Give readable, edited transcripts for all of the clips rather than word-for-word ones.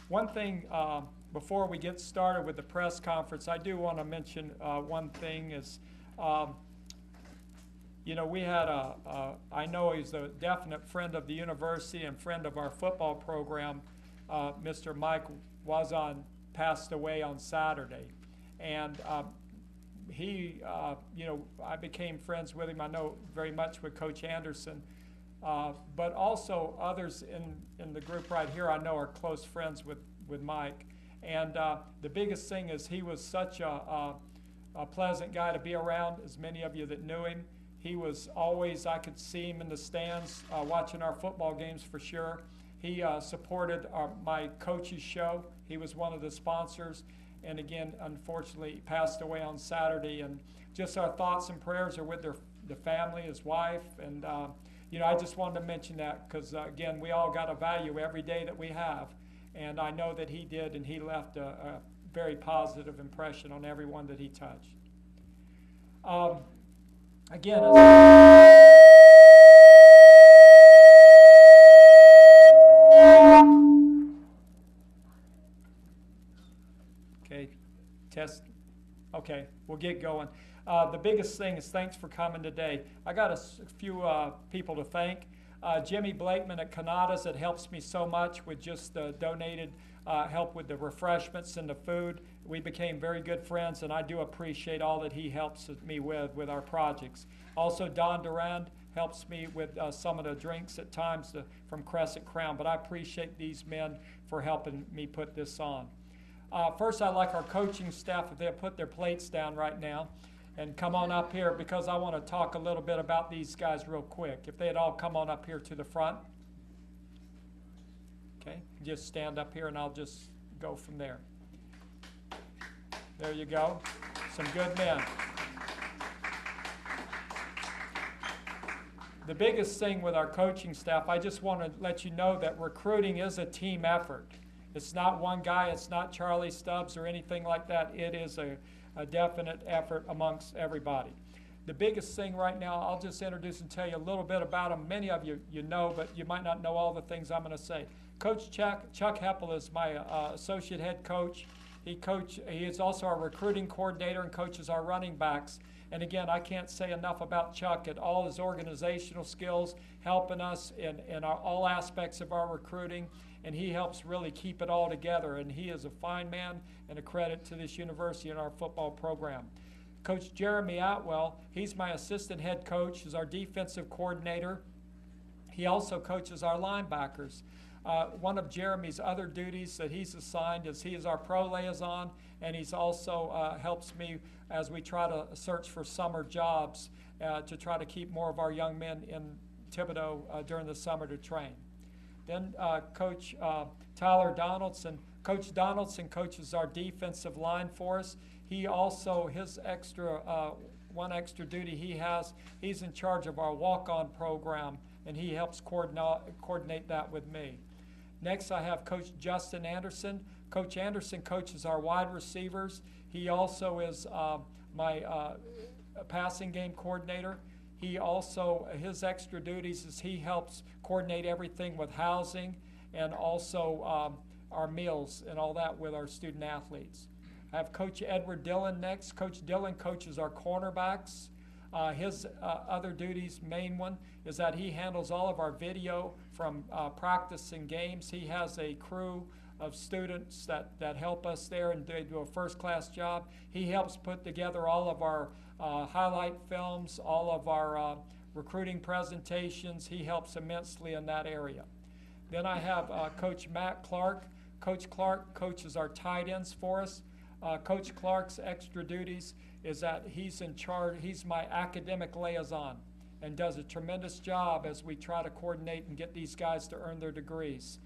One thing before we get started with the press conference, I do want to mention one thing is, we had I know he's a definite friend of the university and friend of our football program. Mr. Mike Wazon passed away on Saturday. And I became friends with him. I know very much with Coach Anderson. But also others in the group right here I know are close friends with Mike. And the biggest thing is he was such a pleasant guy to be around, as many of you that knew him. He was always, I could see him in the stands watching our football games for sure. He supported my coach's show. He was one of the sponsors. And again, unfortunately, he passed away on Saturday. And just our thoughts and prayers are with the family, his wife. And, I just wanted to mention that because, again, we all got to value every day that we have. And I know that he did, and he left a very positive impression on everyone that he touched. Again, okay, test. Okay, we'll get going. The biggest thing is thanks for coming today. I got a few people to thank. Jimmy Blakeman at Canada's that helps me so much with just donated help with the refreshments and the food. We became very good friends, and I do appreciate all that he helps me with our projects. Also, Don Durand helps me with some of the drinks at times from Crescent Crown, but I appreciate these men for helping me put this on. First, I'd like our coaching staff, if they'll put their plates down right now, and come on up here because I want to talk a little bit about these guys real quick. If they'd all come on up here to the front. Okay, just stand up here and I'll just go from there. There you go. Some good men. The biggest thing with our coaching staff, I just want to let you know that recruiting is a team effort. It's not one guy, it's not Charlie Stubbs or anything like that. It is a definite effort amongst everybody. The biggest thing right now, I'll just introduce and tell you a little bit about them. Many of you know, but you might not know all the things I'm going to say. Coach Chuck Heppel is my associate head coach. He is also our recruiting coordinator and coaches our running backs. And again, I can't say enough about Chuck and all his organizational skills, helping us in all aspects of our recruiting. And he helps really keep it all together. And he is a fine man and a credit to this university and our football program. Coach Jeremy Atwell, he's my assistant head coach, is our defensive coordinator. He also coaches our linebackers. One of Jeremy's other duties that he's assigned is he is our pro liaison, and he's also helps me as we try to search for summer jobs to try to keep more of our young men in Thibodaux during the summer to train. Then Coach Tyler Donaldson. Coach Donaldson coaches our defensive line for us. He also, one extra duty he has, he's in charge of our walk-on program, and he helps coordinate that with me. Next, I have Coach Justin Anderson. Coach Anderson coaches our wide receivers. He also is my passing game coordinator. He also, his extra duties is he helps coordinate everything with housing and also our meals and all that with our student athletes. I have Coach Edward Dillon next. Coach Dillon coaches our cornerbacks. His other duties, main one, is that he handles all of our video from practice and games. He has a crew of students that help us there, and they do a first-class job. He helps put together all of our highlight films, all of our recruiting presentations. He helps immensely in that area. Then I have Coach Matt Clark. Coach Clark coaches our tight ends for us. Coach Clark's extra duties is that he's in charge, he's my academic liaison and does a tremendous job as we try to coordinate and get these guys to earn their degrees.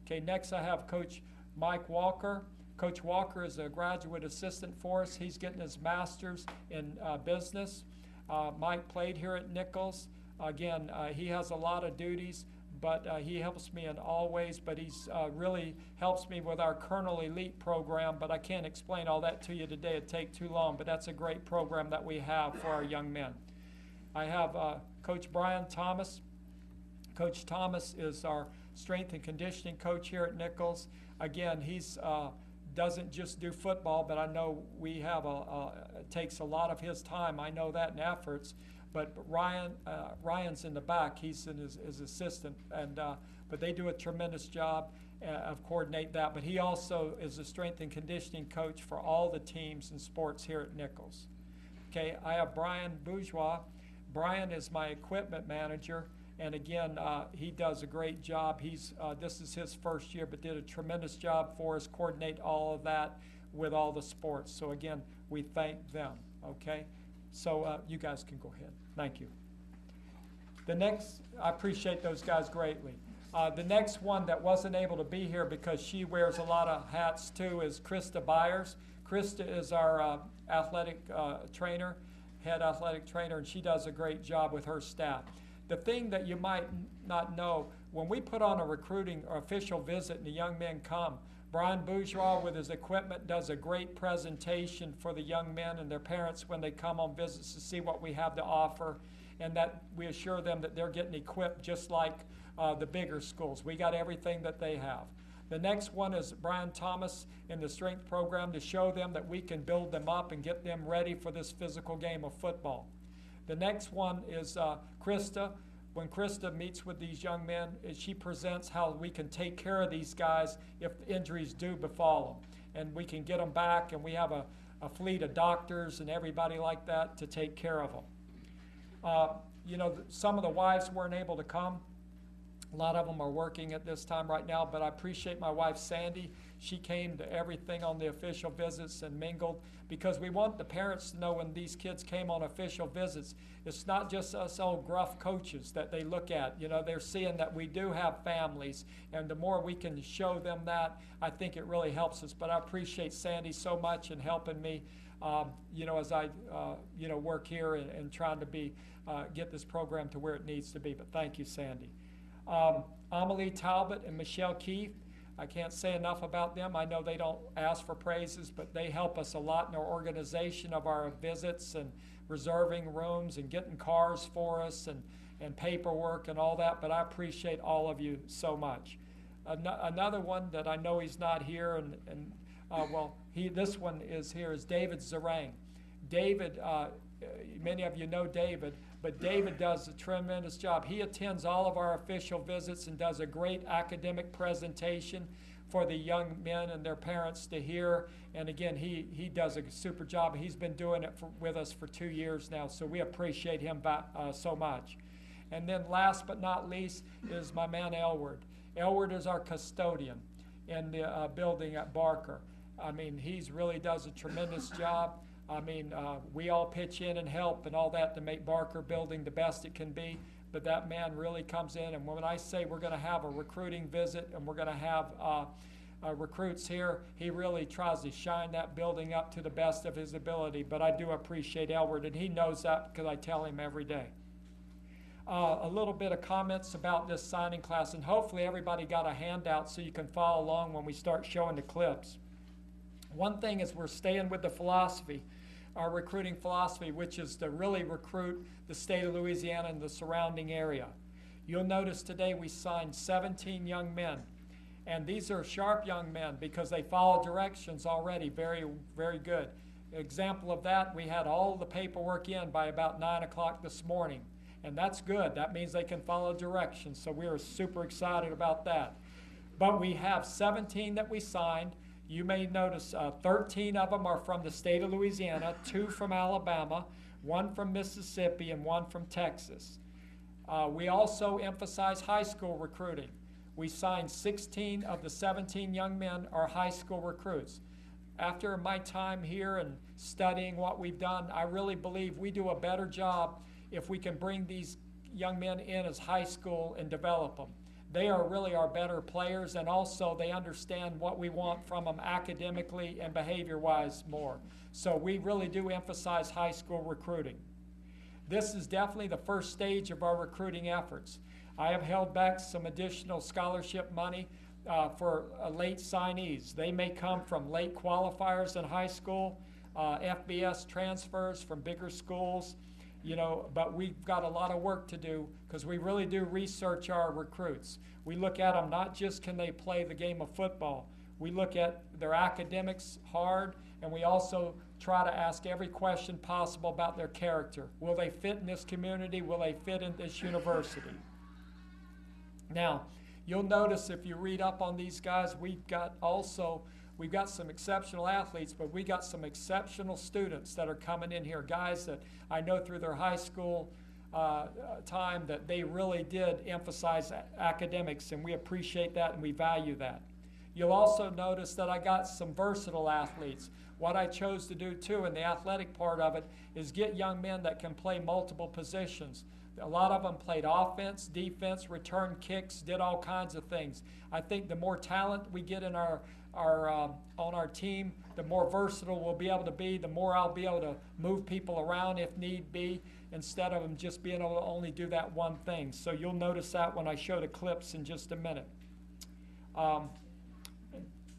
Okay, next I have Coach Mike Walker. Coach Walker is a graduate assistant for us. He's getting his master's in business. Mike played here at Nicholls. Again, he has a lot of duties, but he helps me in all ways, but he's really helps me with our Colonel Elite program, but I can't explain all that to you today. It'd take too long, but that's a great program that we have for our young men. I have Coach Brian Thomas. Coach Thomas is our strength and conditioning coach here at Nicholls. Again, he's doesn't just do football, but I know we have it takes a lot of his time. I know that in efforts. But Ryan's in the back. He's in his assistant, and but they do a tremendous job of coordinate that. But he also is a strength and conditioning coach for all the teams and sports here at Nicholls. Okay, I have Brian Bourgeois. Brian is my equipment manager, and again, he does a great job. This is his first year, but did a tremendous job for us, coordinate all of that with all the sports. So again, we thank them, okay? So you guys can go ahead. Thank you. The next, I appreciate those guys greatly. The next one that wasn't able to be here because she wears a lot of hats too is Krista Byers. Krista is our athletic trainer, head athletic trainer, and she does a great job with her staff. The thing that you might not know, when we put on a recruiting or official visit and the young men come, Brian Bourgeois with his equipment does a great presentation for the young men and their parents when they come on visits to see what we have to offer, and that we assure them that they're getting equipped just like the bigger schools. We got everything that they have. The next one is Brian Thomas in the strength program to show them that we can build them up and get them ready for this physical game of football. The next one is Krista. When Krista meets with these young men, she presents how we can take care of these guys if injuries do befall them. And we can get them back, and we have a fleet of doctors and everybody like that to take care of them. You know, some of the wives weren't able to come. A lot of them are working at this time right now, but I appreciate my wife, Sandy. She came to everything on the official visits and mingled, because we want the parents to know when these kids came on official visits, it's not just us old gruff coaches that they look at. You know, they're seeing that we do have families, and the more we can show them that, I think it really helps us. But I appreciate Sandy so much in helping me, you know, as I, you know, work here and trying to get this program to where it needs to be. But thank you, Sandy. Amelie Talbot and Michelle Keefe, I can't say enough about them. I know they don't ask for praises, but they help us a lot in our organization of our visits and reserving rooms and getting cars for us and paperwork and all that, but I appreciate all of you so much. Another one that I know he's not here, well, this one is here, is David Zarang. David, many of you know David, but David does a tremendous job. He attends all of our official visits and does a great academic presentation for the young men and their parents to hear. And again, he does a super job. He's been doing it with us for 2 years now, so we appreciate him so much. And then last but not least is my man Elward. Elward is our custodian in the building at Barker. I mean, he really does a tremendous job. I mean, we all pitch in and help and all that to make Barker Building the best it can be, but that man really comes in, and when I say we're going to have a recruiting visit and we're going to have recruits here, he really tries to shine that building up to the best of his ability. But I do appreciate Elward, and he knows that because I tell him every day. A little bit of comments about this signing class, and hopefully everybody got a handout so you can follow along when we start showing the clips. One thing is we're staying with the philosophy, our recruiting philosophy, which is to really recruit the state of Louisiana and the surrounding area. You'll notice today we signed 17 young men, and these are sharp young men because they follow directions already very, very good. Example of that, we had all the paperwork in by about 9 o'clock this morning, and that's good. That means they can follow directions, so we are super excited about that. But we have 17 that we signed. You may notice 13 of them are from the state of Louisiana, 2 from Alabama, 1 from Mississippi, and 1 from Texas. We also emphasize high school recruiting. We signed 16 of the 17 young men are high school recruits. After my time here and studying what we've done, I really believe we do a better job if we can bring these young men in as high school and develop them. They are really our better players, and also they understand what we want from them academically and behavior-wise more. So we really do emphasize high school recruiting. This is definitely the first stage of our recruiting efforts. I have held back some additional scholarship money for late signees. They may come from late qualifiers in high school, FBS transfers from bigger schools, But we've got a lot of work to do because we really do research our recruits. We look at them not just can they play the game of football. We look at their academics hard, and we also try to ask every question possible about their character. Will they fit in this community? Will they fit in this university? Now, you'll notice if you read up on these guys, we've got some exceptional athletes, but we got some exceptional students that are coming in here, guys that I know through their high school time that they really did emphasize academics, and we appreciate that and we value that. You'll also notice that I got some versatile athletes. What I chose to do too in the athletic part of it is get young men that can play multiple positions. A lot of them played offense, defense, return kicks, did all kinds of things. I think the more talent we get in on our team, the more versatile we'll be able to be, the more I'll be able to move people around if need be, instead of them just being able to only do that one thing. So you'll notice that when I show the clips in just a minute.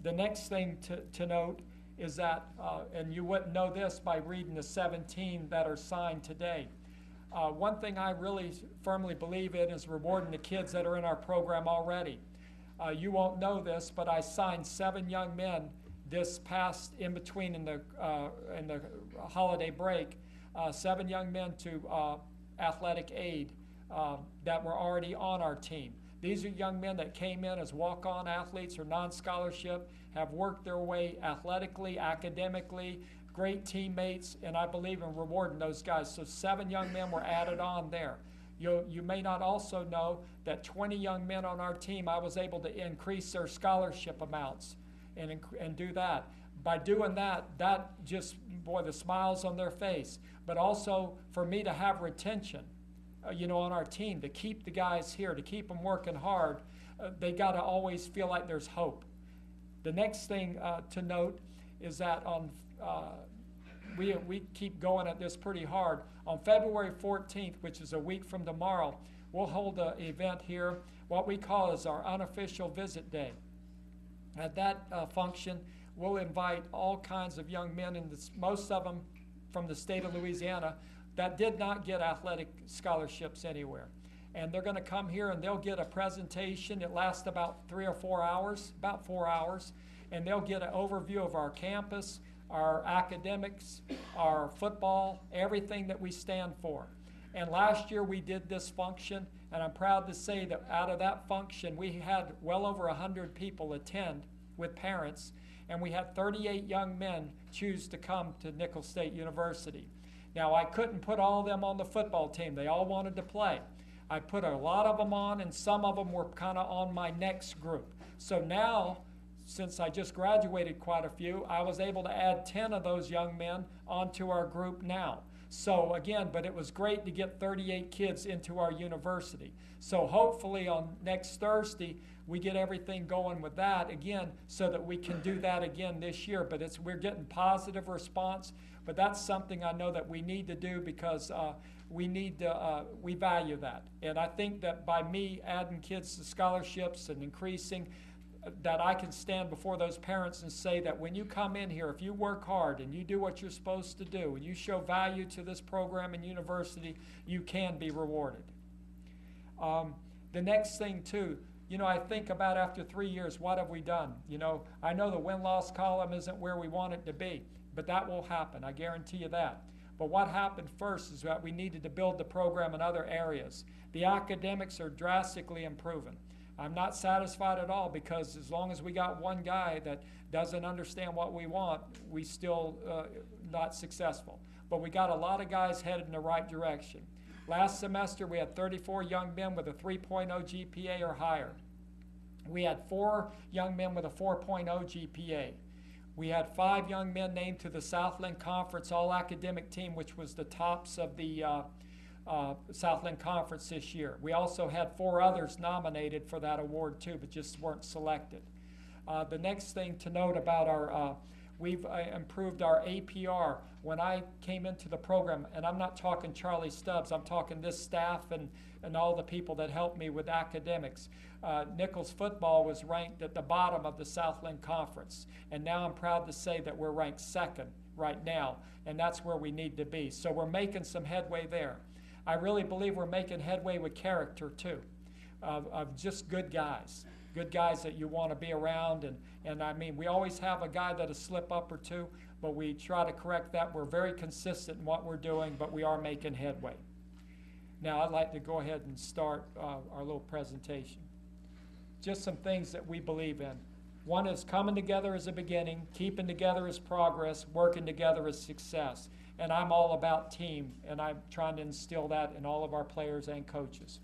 The next thing to note is that, and you wouldn't know this by reading the 17 that are signed today. One thing I really firmly believe in is rewarding the kids that are in our program already. You won't know this, but I signed 7 young men this past in between in the holiday break, 7 young men to athletic aid that were already on our team. These are young men that came in as walk-on athletes or non-scholarship, have worked their way athletically, academically, great teammates, and I believe in rewarding those guys. So 7 young men were added on there. You may not also know that 20 young men on our team, I was able to increase their scholarship amounts and do that. By doing that, just, boy, the smiles on their face. But also for me to have retention, on our team, to keep the guys here, to keep them working hard, they got to always feel like there's hope. The next thing to note is that we keep going at this pretty hard. On February 14th, which is a week from tomorrow, we'll hold an event here, what we call is our unofficial visit day. At that function, we'll invite all kinds of young men, and most of them from the state of Louisiana, that did not get athletic scholarships anywhere. And they're going to come here and they'll get a presentation. It lasts about 3 or 4 hours, about 4 hours, and they'll get an overview of our campus, our academics, our football, everything that we stand for. And last year we did this function, and I'm proud to say that out of that function we had well over 100 people attend with parents, and we had 38 young men choose to come to Nicholls State University. Now, I couldn't put all of them on the football team. They all wanted to play. I put a lot of them on, and some of them were kind of on my next group. So now, since I just graduated quite a few, I was able to add 10 of those young men onto our group now. So again, but it was great to get 38 kids into our university. So hopefully on next Thursday, we get everything going with that again so that we can do that again this year. But we're getting positive response. But that's something I know that we need to do because we value that. And I think that by me adding kids to scholarships and increasing, that I can stand before those parents and say that when you come in here, if you work hard and you do what you're supposed to do and you show value to this program and university, you can be rewarded. The next thing too, I think about after 3 years, what have we done? I know the win-loss column isn't where we want it to be, but that will happen, I guarantee you that. But what happened first is that we needed to build the program in other areas. The academics are drastically improving. I'm not satisfied at all because as long as we got one guy that doesn't understand what we want, we still not successful. But we got a lot of guys headed in the right direction. Last semester, we had 34 young men with a 3.0 GPA or higher. We had 4 young men with a 4.0 GPA. We had 5 young men named to the Southland Conference All-Academic Team, which was the tops of the Southland Conference this year. We also had 4 others nominated for that award too, but just weren't selected. The next thing to note about We've improved our APR. When I came into the program, and I'm not talking Charlie Stubbs, I'm talking this staff and all the people that helped me with academics. Nicholls football was ranked at the bottom of the Southland Conference, and now I'm proud to say that we're ranked second right now, and that's where we need to be. So we're making some headway there. I really believe we're making headway with character too, of just good guys that you want to be around. And I mean, we always have a guy that'll slip up or two, but we try to correct that. We're very consistent in what we're doing, but we are making headway. Now I'd like to go ahead and start our little presentation. Just some things that we believe in. One is coming together as a beginning, keeping together as progress, working together as success. And I'm all about team, and I'm trying to instill that in all of our players and coaches.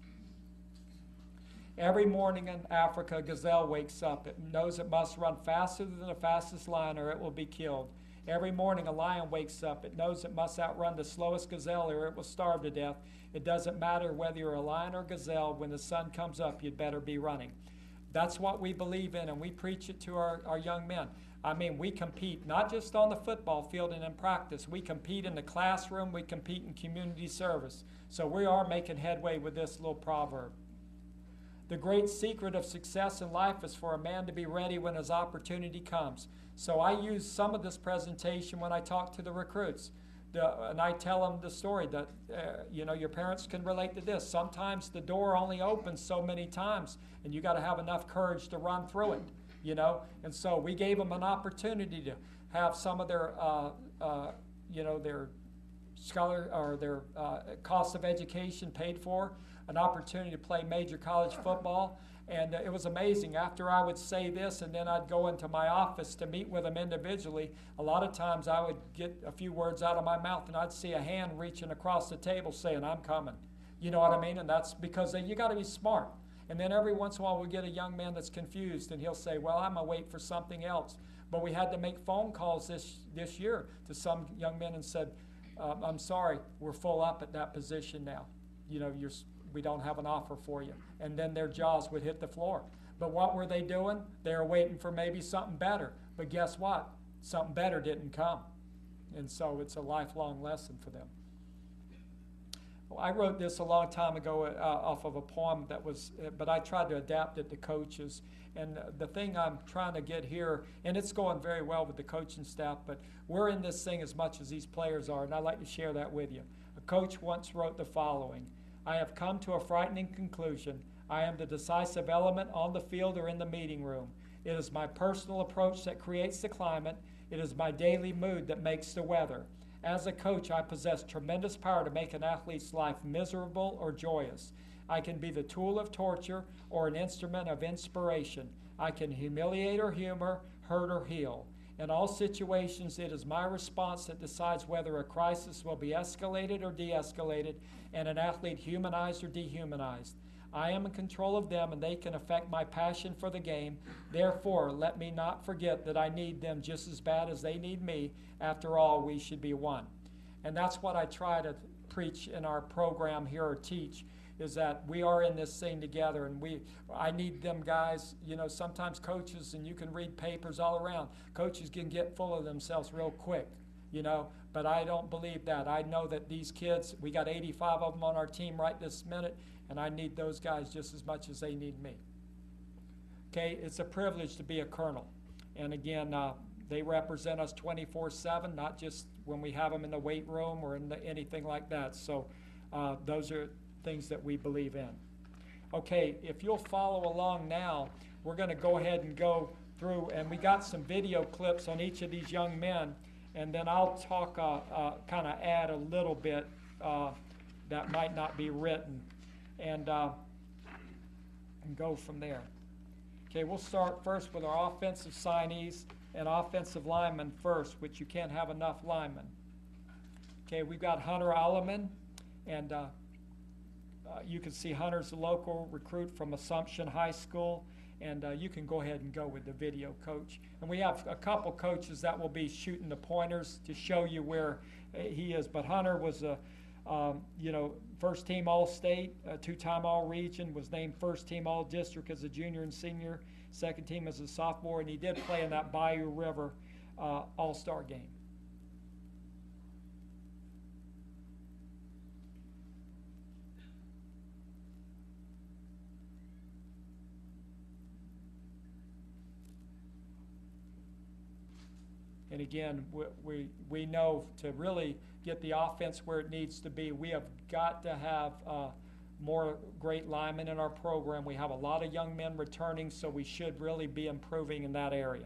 Every morning in Africa, a gazelle wakes up. It knows it must run faster than the fastest lion or it will be killed. Every morning a lion wakes up. It knows it must outrun the slowest gazelle or it will starve to death. It doesn't matter whether you're a lion or gazelle. When the sun comes up, you'd better be running. That's what we believe in, and we preach it to our young men. I mean, we compete not just on the football field and in practice. We compete in the classroom. We compete in community service. So we are making headway with this little proverb. The great secret of success in life is for a man to be ready when his opportunity comes. So I use some of this presentation when I talk to the recruits. And I tell them the story that, your parents can relate to this. Sometimes the door only opens so many times, and you got to have enough courage to run through it, And so we gave them an opportunity to have some of their, their scholar or their cost of education paid for, an opportunity to play major college football. And it was amazing. After I would say this, and then I'd go into my office to meet with them individually, a lot of times I would get a few words out of my mouth, and I'd see a hand reaching across the table saying, "I'm coming." You know what I mean? And that's because you got to be smart. And then every once in a while we get a young man that's confused, and he'll say, "Well, I'm going to wait for something else." But we had to make phone calls this year to some young men and said, "I'm sorry, we're full up at that position now. We don't have an offer for you." And then their jaws would hit the floor. But what were they doing? They were waiting for maybe something better. But guess what? Something better didn't come. And so it's a lifelong lesson for them. Well, I wrote this a long time ago off of a poem but I tried to adapt it to coaches. And the thing I'm trying to get here, and it's going very well with the coaching staff, but we're in this thing as much as these players are, and I'd like to share that with you. A coach once wrote the following: "I have come to a frightening conclusion. I am the decisive element on the field or in the meeting room. It is my personal approach that creates the climate. It is my daily mood that makes the weather. As a coach, I possess tremendous power to make an athlete's life miserable or joyous. I can be the tool of torture or an instrument of inspiration. I can humiliate or humor, hurt or heal. In all situations, it is my response that decides whether a crisis will be escalated or de-escalated, and an athlete humanized or dehumanized. I am in control of them, and they can affect my passion for the game. Therefore, let me not forget that I need them just as bad as they need me. After all, we should be one." And that's what I try to preach in our program here, or teach, is that we are in this thing together, and I need them guys. Sometimes coaches, and you can read papers all around, coaches can get full of themselves real quick, but I don't believe that. I know that these kids, we got 85 of them on our team right this minute, and I need those guys just as much as they need me. Okay, it's a privilege to be a colonel. And again, they represent us 24/7, not just when we have them in the weight room or in anything like that. So those are things that we believe in. Okay, if you'll follow along now, we're going to go ahead and go through, and we got some video clips on each of these young men, and then I'll talk, kind of add a little bit that might not be written, and go from there. Okay, we'll start first with our offensive signees and offensive linemen first, which you can't have enough linemen. Okay, we've got Hunter Alleman, and you can see Hunter's a local recruit from Assumption High School, and you can go ahead and go with the video, Coach. And we have a couple coaches that will be shooting the pointers to show you where he is. But Hunter was a first team All-State, two-time All-Region, was named first team All-District as a junior and senior, second team as a sophomore, and he did play in that Bayou River All-Star game. And again, we know to really get the offense where it needs to be, we have got to have more great linemen in our program. We have a lot of young men returning, so we should really be improving in that area.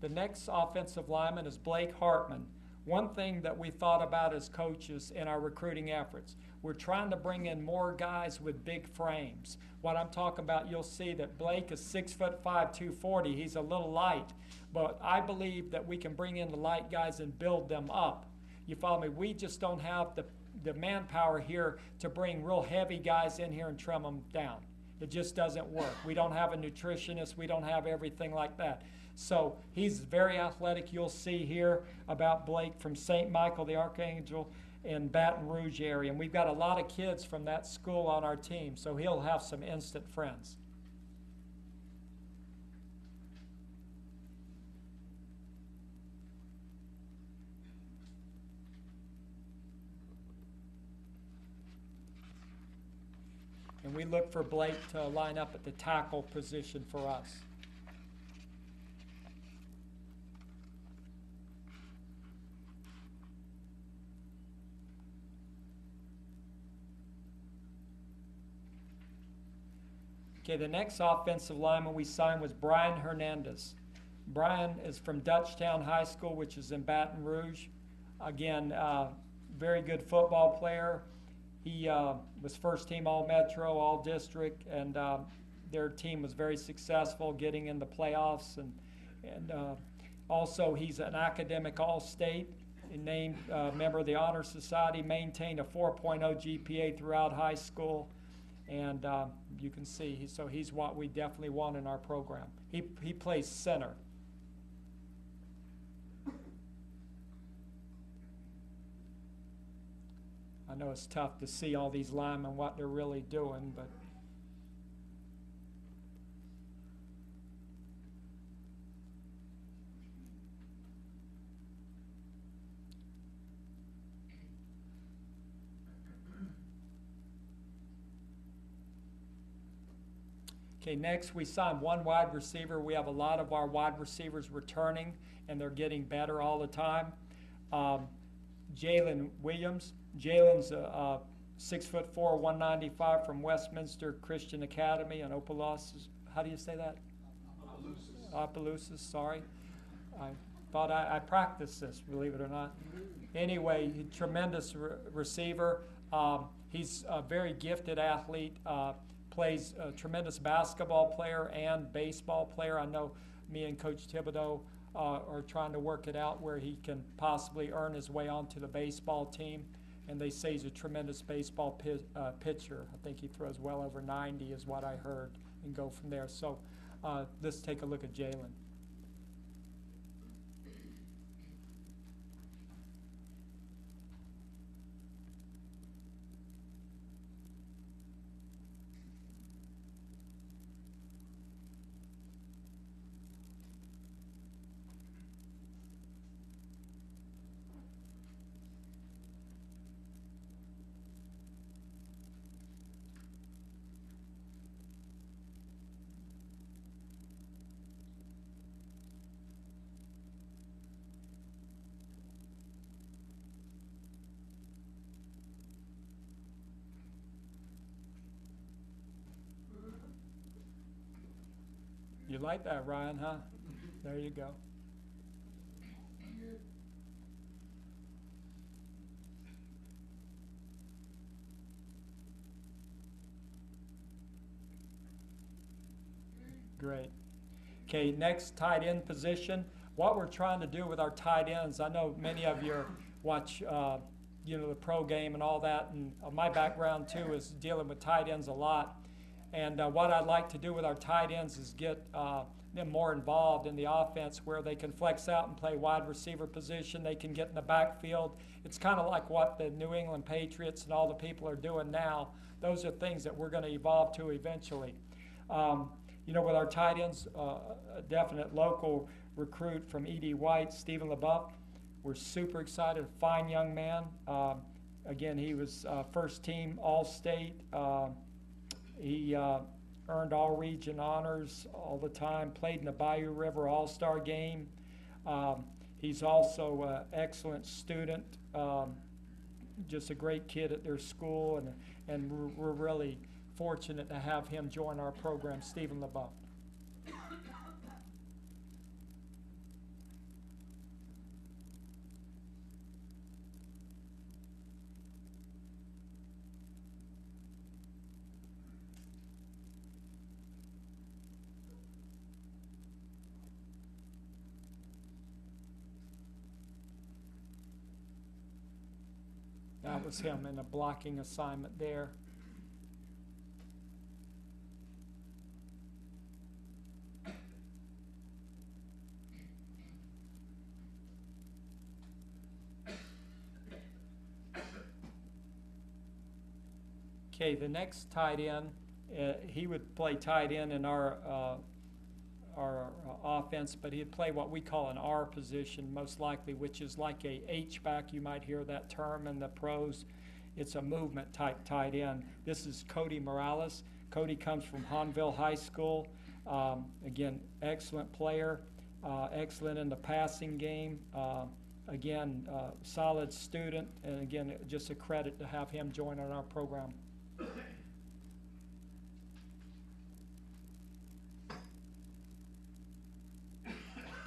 The next offensive lineman is Blake Hartman. One thing that we thought about as coaches in our recruiting efforts, we're trying to bring in more guys with big frames. What I'm talking about, you'll see that Blake is 6'5", 240. He's a little light, but I believe that we can bring in the light guys and build them up. You follow me? We just don't have the manpower here to bring real heavy guys in here and trim them down. It just doesn't work. We don't have a nutritionist. We don't have everything like that. So he's very athletic. You'll see here about Blake from St. Michael the Archangel in Baton Rouge area. And we've got a lot of kids from that school on our team, so he'll have some instant friends. And we look for Blake to line up at the tackle position for us. Okay, the next offensive lineman we signed was Brian Hernandez. Brian is from Dutchtown High School, which is in Baton Rouge. Again, very good football player. He was first team All-Metro, All-District, and their team was very successful getting in the playoffs. And also he's an academic All-State, named member of the Honor Society, maintained a 4.0 GPA throughout high school. And you can see, so he's what we definitely want in our program. He plays center. I know it's tough to see all these linemen, what they're really doing, but okay, next we signed one wide receiver. We have a lot of our wide receivers returning, and they're getting better all the time. Jalen Williams. Jalen's 6'4", 195 from Westminster Christian Academy in Opelousas. How do you say that? Opelousas, sorry. I thought I practiced this, believe it or not. Anyway, tremendous receiver. He's a very gifted athlete. Plays a tremendous basketball player and baseball player. I know me and Coach Thibodeau are trying to work it out where he can possibly earn his way onto the baseball team. And they say he's a tremendous baseball pitcher. I think he throws well over 90 is what I heard, and go from there. So let's take a look at Jalen. You like that, Ryan, huh? There you go. Great. Okay, next tight end position. What we're trying to do with our tight ends, I know many of you watch the pro game and all that, and my background too is dealing with tight ends a lot. And what I'd like to do with our tight ends is get them more involved in the offense where they can flex out and play wide receiver position. They can get in the backfield. It's kind of like what the New England Patriots and all the people are doing now. Those are things that we're going to evolve to eventually. With our tight ends, a definite local recruit from E.D. White, Stephen LeBeouf. We're super excited, fine young man. Again, he was first team All-State. He earned all region honors all the time, played in the Bayou River All-Star game. He's also an excellent student, just a great kid at their school, and we're really fortunate to have him join our program, Stephen LeBeouf. That was him in a blocking assignment there. Okay, the next tight end, he would play tight end in our offense, but he'd play what we call an R position, most likely, which is like a H-back. You might hear that term in the pros. It's a movement type tight end. This is Cody Morales. Cody comes from Hahnville High School. Again, excellent player, excellent in the passing game. Again, solid student, and again, just a credit to have him join on our program.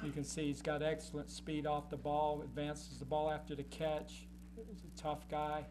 You can see he's got excellent speed off the ball, advances the ball after the catch. He's a tough guy.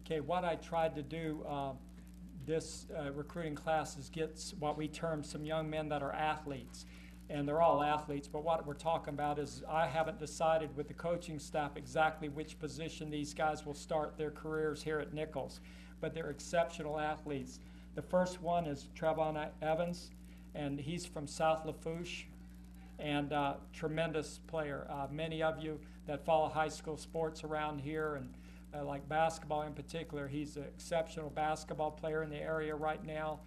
Okay, what I tried to do this recruiting class is get what we term some young men that are athletes. And they're all athletes, but what we're talking about is I haven't decided with the coaching staff exactly which position these guys will start their careers here at Nicholls, but they're exceptional athletes. The first one is Trevon Evans, and he's from South Lafourche, and tremendous player. Many of you that follow high school sports around here and like basketball in particular, he's an exceptional basketball player in the area right now.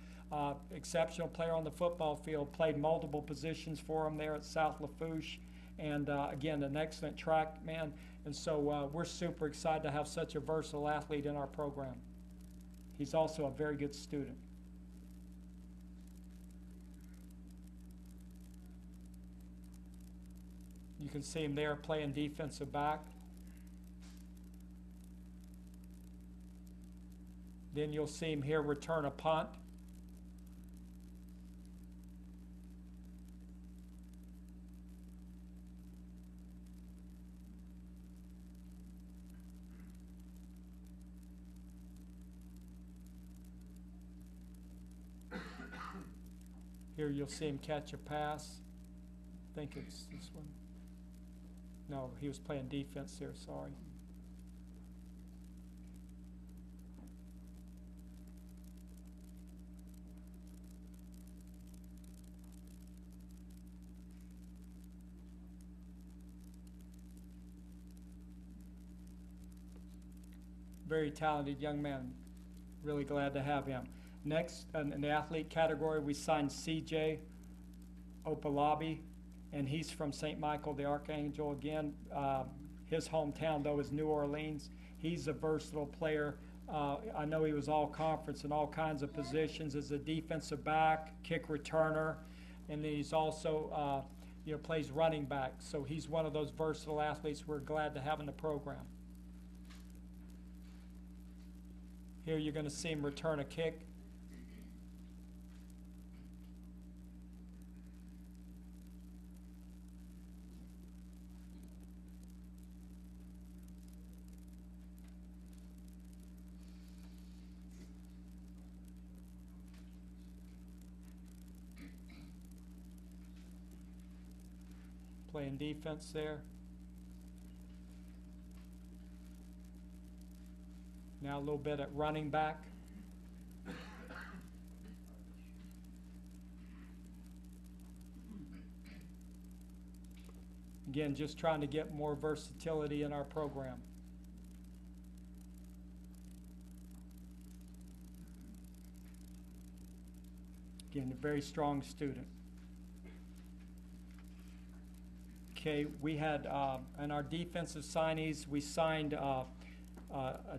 Exceptional player on the football field, played multiple positions for him there at South Lafourche, and again, an excellent track man. And so we're super excited to have such a versatile athlete in our program. He's also a very good student. You can see him there playing defensive back. Then you'll see him here return a punt. Here you'll see him catch a pass. I think it's this one. No, he was playing defense there, sorry. Very talented young man. Really glad to have him. Next, in the athlete category, we signed C.J. Opalabi, and he's from St. Michael the Archangel. Again, his hometown, though, is New Orleans. He's a versatile player. I know he was all conference in all kinds of positions as a defensive back, kick returner, and then he's also plays running back. So he's one of those versatile athletes we're glad to have in the program. Here you're going to see him return a kick. playing defense there. Now a little bit at running back. Again, just trying to get more versatility in our program. Again, a very strong student. Okay, we had, in our defensive signees, we signed a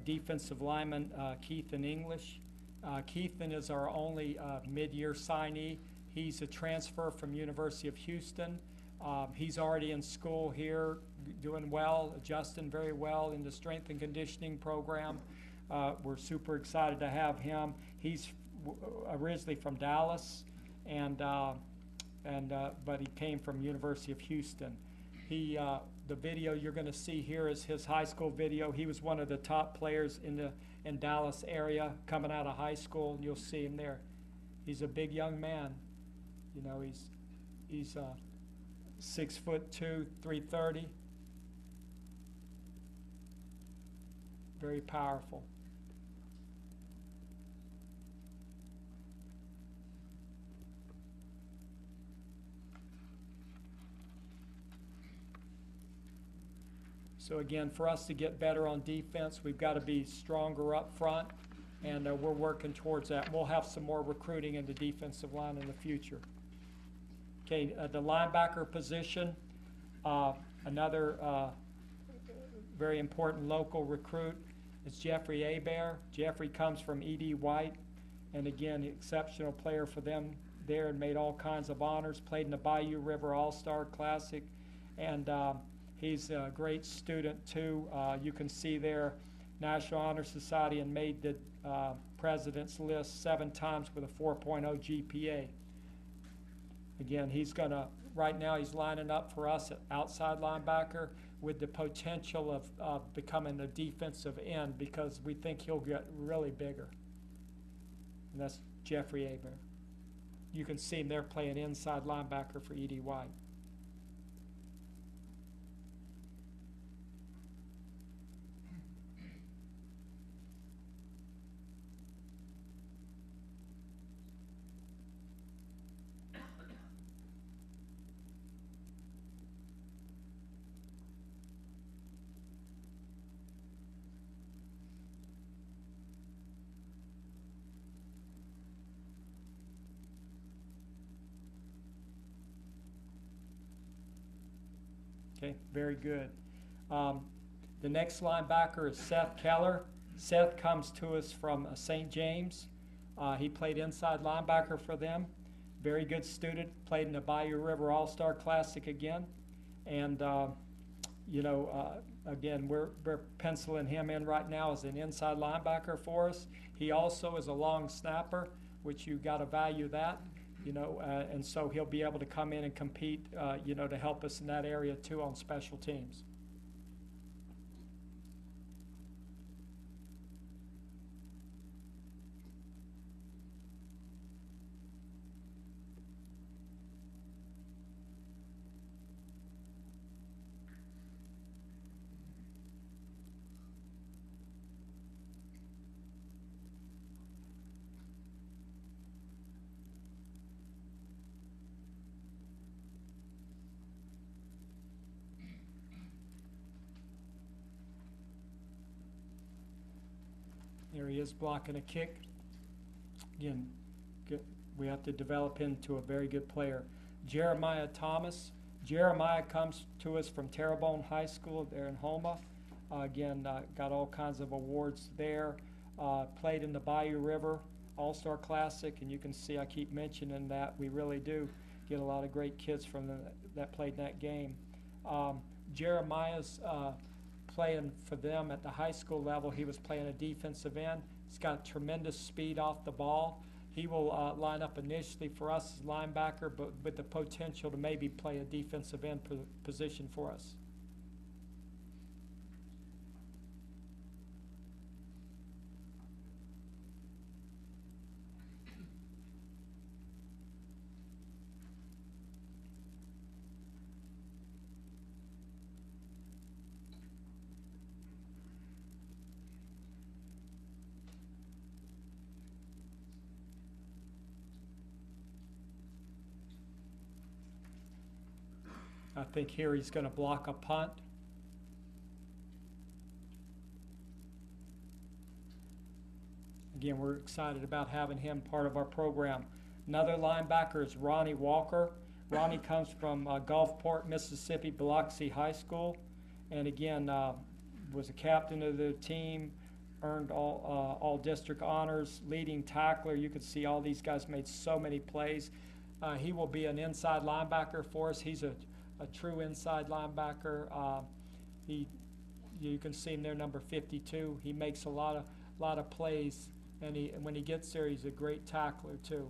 defensive lineman, Keithan English. Keithan is our only mid-year signee. He's a transfer from University of Houston. He's already in school here, doing well, adjusting very well in the strength and conditioning program. We're super excited to have him. He's originally from Dallas, but he came from University of Houston. The video you're going to see here is his high school video. He was one of the top players in Dallas area coming out of high school, and you'll see him there. He's a big young man. You know, he's 6'2", 330. Very powerful. So again, for us to get better on defense, we've got to be stronger up front, and we're working towards that. We'll have some more recruiting in the defensive line in the future. Okay, the linebacker position, another very important local recruit is Jeffrey Hebert. Jeffrey comes from E.D. White, and again, exceptional player for them there and made all kinds of honors, played in the Bayou River All-Star Classic, and he's a great student too. You can see there, National Honor Society, and made the President's List 7 times with a 4.0 GPA. Again, right now he's lining up for us at outside linebacker with the potential of becoming a defensive end because we think he'll get really bigger. And that's Jeffrey Hebert. You can see him there playing inside linebacker for E.D. White. Okay, very good. The next linebacker is Seth Keller. Seth comes to us from St. James. He played inside linebacker for them. Very good student, played in the Bayou River All-Star Classic again. And, again, we're penciling him in right now as an inside linebacker for us. He also is a long snapper, which you got to value that. And so he'll be able to come in and compete, to help us in that area too on special teams. There he is blocking a kick. Again, we have to develop him into a very good player. Jeremiah Thomas. Jeremiah comes to us from Terrebonne High School there in Houma. Got all kinds of awards there. Played in the Bayou River All-Star Classic, and you can see I keep mentioning that. We really do get a lot of great kids from that played in that game. Jeremiah's playing for them at the high school level. He was playing a defensive end. He's got tremendous speed off the ball. He will line up initially for us as linebacker, but with the potential to maybe play a defensive end position for us. I think here he's going to block a punt. Again, we're excited about having him part of our program. Another linebacker is Ronnie Walker. Ronnie comes from Gulfport, Mississippi, Biloxi High School. And again, was a captain of the team, earned all district honors, leading tackler. You could see all these guys made so many plays. He will be an inside linebacker for us. He's a true inside linebacker. You can see him there, number 52. He makes a lot of plays, and when he gets there, he's a great tackler too.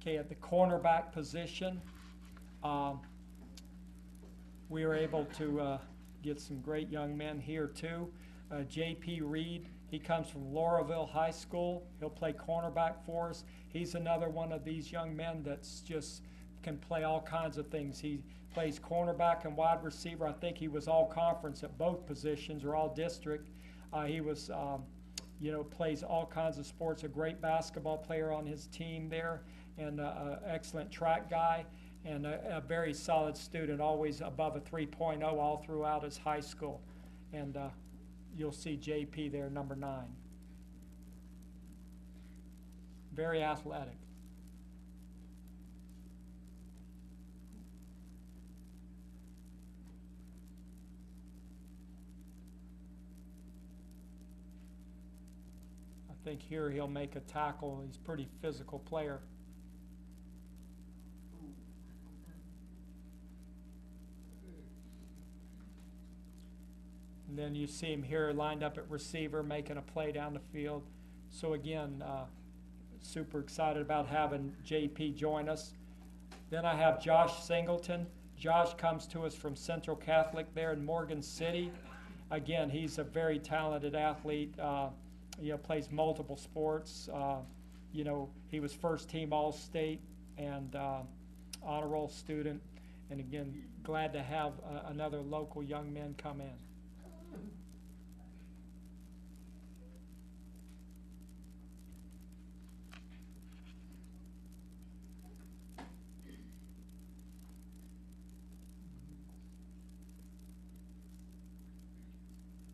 Okay, at the cornerback position, we were able to get some great young men here too. J.P. Reed, he comes from Lauraville High School. He'll play cornerback for us. He's another one of these young men that's just can play all kinds of things. He plays cornerback and wide receiver. I think he was all conference at both positions or all district. He was, plays all kinds of sports, a great basketball player on his team there, and an excellent track guy, and a very solid student, always above a 3.0 all throughout his high school. And you'll see JP there, number 9. Very athletic. I think here he'll make a tackle. He's a pretty physical player. And then you see him here lined up at receiver, making a play down the field. So again, super excited about having JP join us. Then I have Josh Singleton. Josh comes to us from Central Catholic there in Morgan City. Again, he's a very talented athlete. Plays multiple sports. He was first team All-State and honor roll student. And again, glad to have another local young man come in.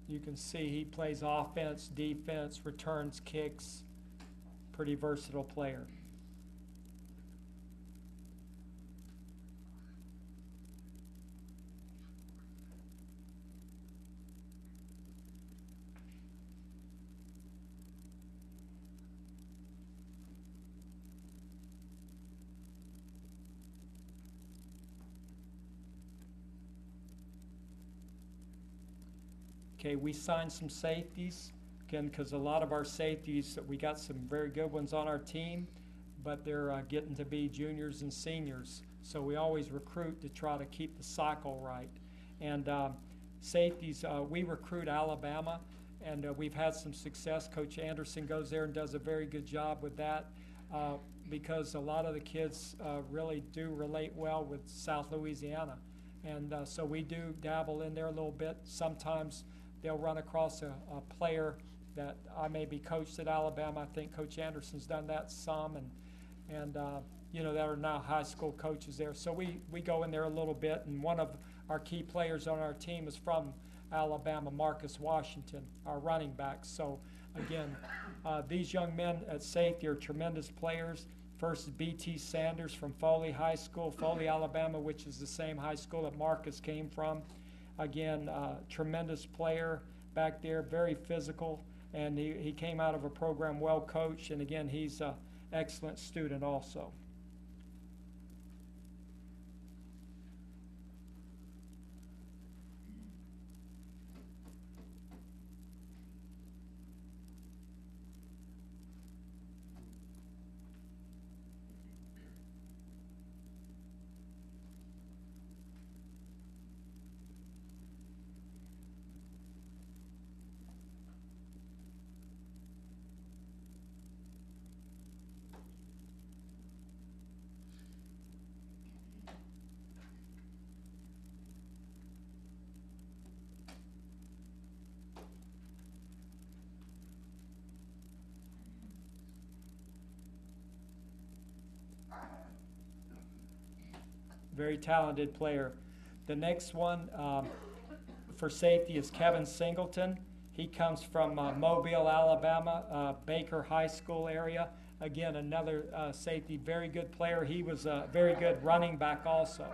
You can see he plays offense, defense, returns kicks. Pretty versatile player. Okay, we signed some safeties, again, because a lot of our safeties, we got some very good ones on our team, but they're getting to be juniors and seniors. So we always recruit to try to keep the cycle right. And safeties, we recruit Alabama, and we've had some success. Coach Anderson goes there and does a very good job with that because a lot of the kids really do relate well with South Louisiana. And so we do dabble in there a little bit. Sometimes they'll run across a player that I maybe coached at Alabama. I think Coach Anderson's done that some, and that are now high school coaches there. So we go in there a little bit, and one of our key players on our team is from Alabama, Marcus Washington, our running back. So again, these young men at safety are tremendous players. First is B.T. Sanders from Foley High School, Foley, Alabama, which is the same high school that Marcus came from. Again, tremendous player back there, very physical, and he came out of a program well coached, and again, he's an excellent student also. very talented player. The next one for safety is Kevin Singleton. He comes from Mobile, Alabama, Baker High School area. Again, another safety, very good player. He was a very good running back also.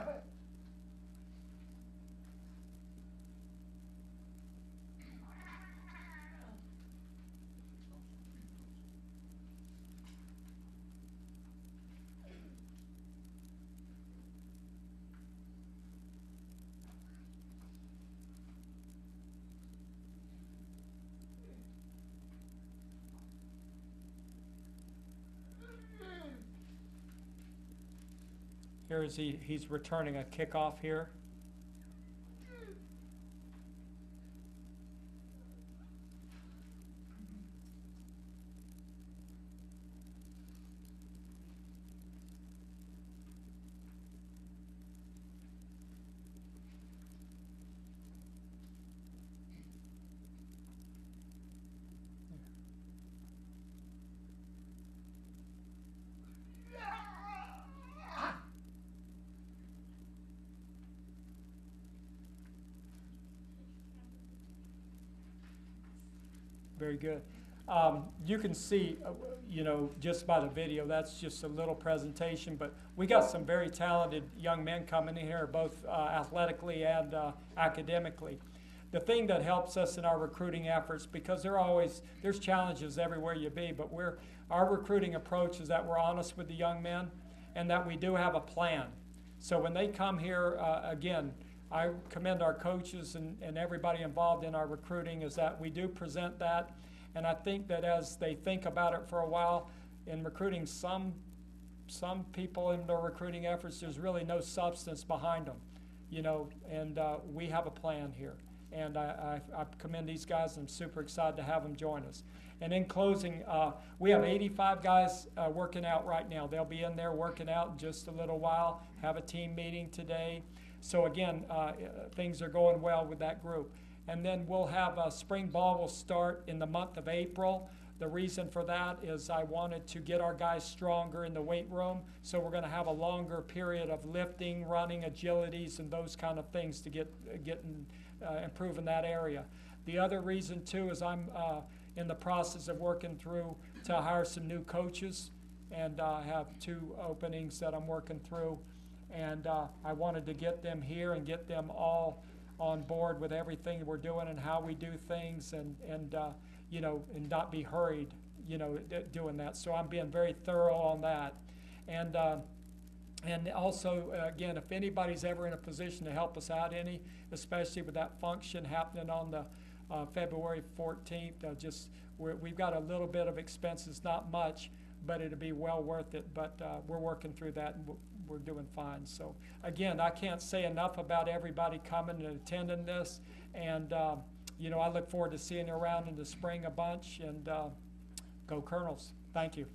Here is he's returning a kickoff here. Very good. You can see, just by the video, that's just a little presentation, but we got some very talented young men coming in here, both athletically and academically. The thing that helps us in our recruiting efforts, because there's challenges everywhere you be, but our recruiting approach is that we're honest with the young men and that we do have a plan. So when they come here, again, I commend our coaches and everybody involved in our recruiting is that we do present that. And I think that as they think about it for a while, in recruiting some people in their recruiting efforts, there's really no substance behind them, and we have a plan here. And I commend these guys. I'm super excited to have them join us. And in closing, we have 85 guys working out right now. They'll be in there working out in just a little while, have a team meeting today. So again, things are going well with that group. And then we'll have spring ball will start in the month of April. The reason for that is I wanted to get our guys stronger in the weight room. So we're going to have a longer period of lifting, running, agilities, and those kind of things to improve that area. The other reason too is I'm in the process of working through to hire some new coaches, and I have 2 openings that I'm working through. And I wanted to get them here and get them all on board with everything we're doing and how we do things, and not be hurried, doing that. So I'm being very thorough on that. And also, again, if anybody's ever in a position to help us out especially with that function happening on the February 14th, we've got a little bit of expenses, not much, but it'll be well worth it. But we're working through that, and we're doing fine. So again, I can't say enough about everybody coming and attending this. And I look forward to seeing you around in the spring a bunch. And go Colonels. Thank you.